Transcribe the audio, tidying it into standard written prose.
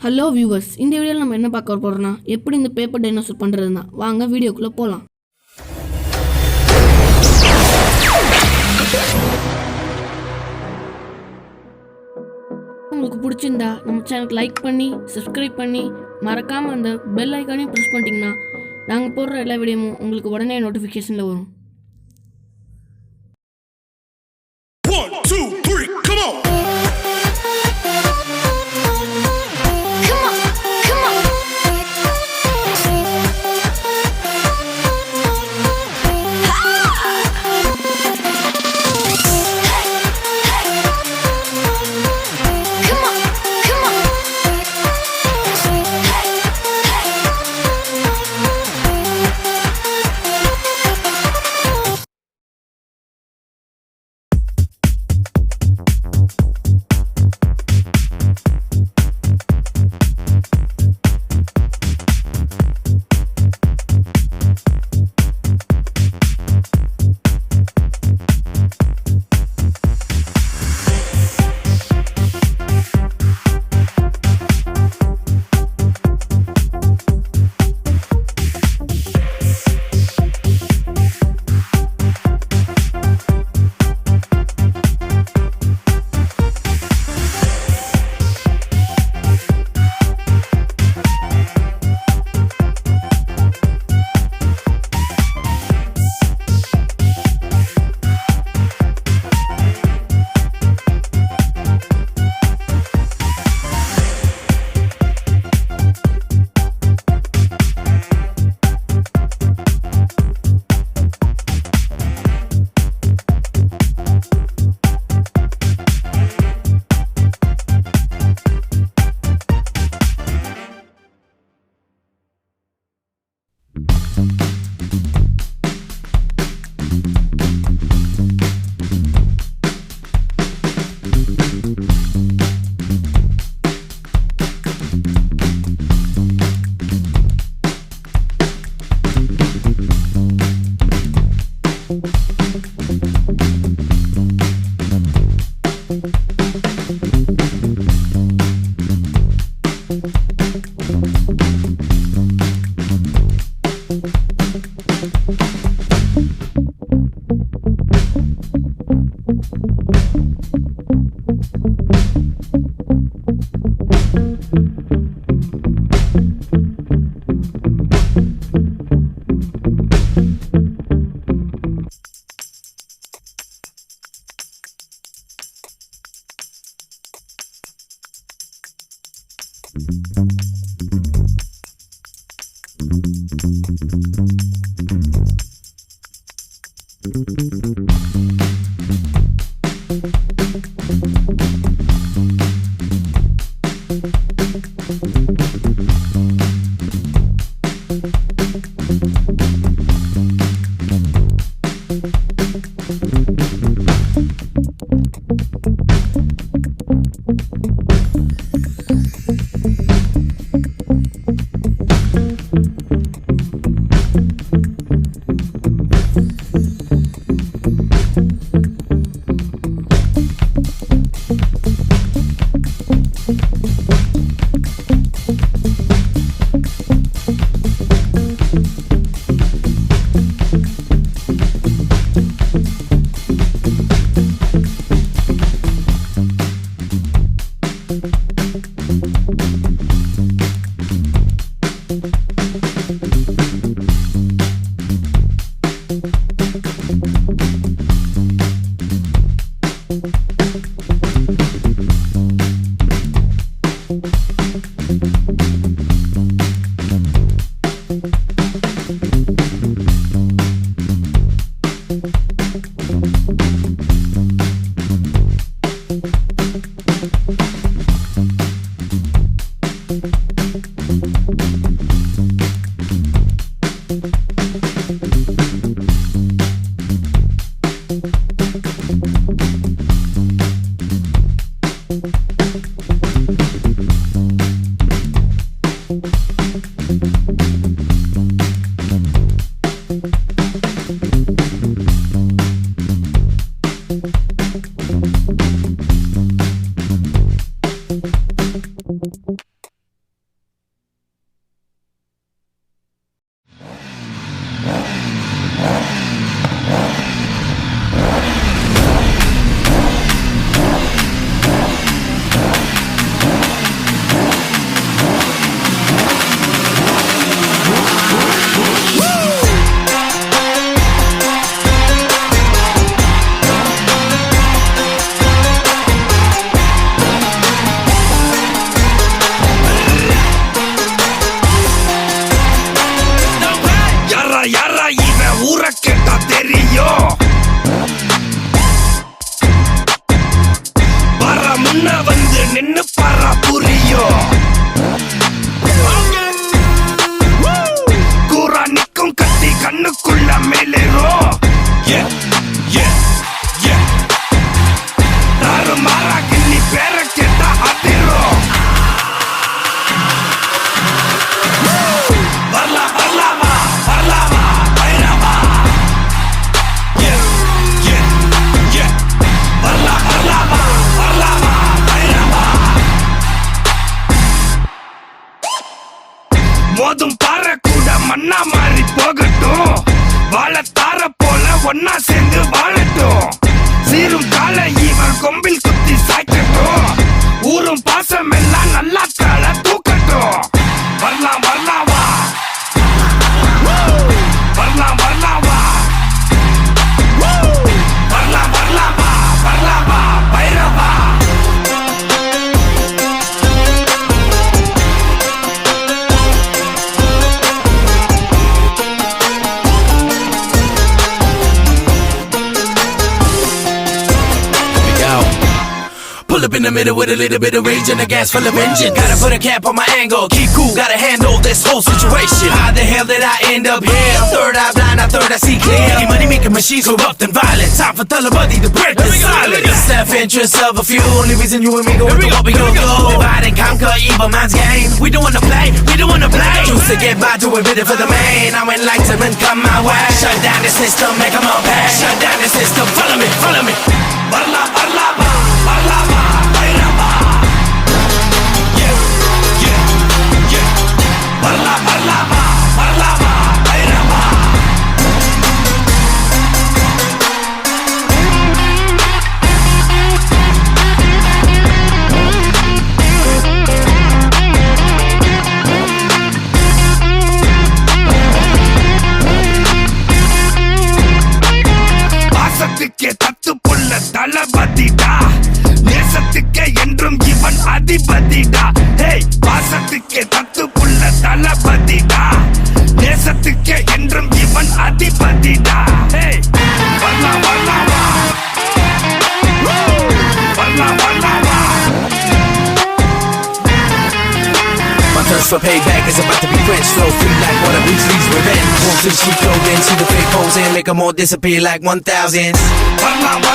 Hello viewers, இந்த வீடியோவில் நம்ம என்ன பார்க்க போகிறோம்னா எப்படி இந்த பேப்பர் டைனோசர் பண்ணுறதுனா வாங்க வீடியோக்குள்ளே போகலாம். உங்களுக்கு பிடிச்சிருந்தா நம்ம சேனலுக்கு லைக் பண்ணி சப்ஸ்கிரைப் பண்ணி மறக்காமல் அந்த பெல் ஐக்கானையும் ப்ரெஸ் பண்ணிட்டீங்கன்னா நாங்கள் போடுற எல்லா வீடியோவும் உங்களுக்கு உடனே நோட்டிஃபிகேஷனில் வரும். தெரியும். வர முன்ன வந்து நின்னு பாரா புரியும். கூரா நிக்கும் கத்தி கண்ணுக்குள்ள மேலேறும். தாறு மாறா கிள்ளி பேர கேட்டா அதிரும். வரலாமா பைரவா. வரலாமா பைரவா. மோதும் பாறை கூட மண்ணா மாறி போகட்டும். வாழத்தார போல ஒன்னா சேர்ந்து வாழட்டும். சீரும் கால இவன் கொம்பில் குத்தி சாய்க்கட்டும். ஊரும் பாசம் எல்லாம் நல்லா கால தூக்கட்டும். வரலாம் வரலாவா வரலாம் வரலாவா வரலாம் வரலாமா Bairavaa. Pull up in the middle with a little bit of rage and a gas full of engine. Gotta put a cap on my angle, keep cool, gotta handle this whole situation. How the hell did I end up here? Third eye blind, I third I see clear. Any money making machines corrupt and violent. Time for Talabadi to break the silence. The self-interest of a few, only reason you and me go into what we gon' go. Divide and conquer, evil man's game. We don't wanna play, we don't wanna play. Choose to get by, do it bitter for the main. I went like to come my way. Shut down the system, make them all pay. Shut down the system, follow me, follow me. வரலாமா பைரவா. வரலாமா பைரவா. பாசத்துக்கே தத்து புள்ள தளபதிடா. நேசத்துக்கே என்றும் இவன் அதிபதிடா. Hey, பாசத்துக்கே தத்து புள்ள தளபதிடா. நேசத்துக்கே என்றும் இவன் அதிபதிடா. ஹேய், வரலாமா My thirst for payback is about to be quenched. Flow free like water, reach leaves revenge. Won't see street clothing, see the fake pose and make them all disappear like 1,000. வரலாமா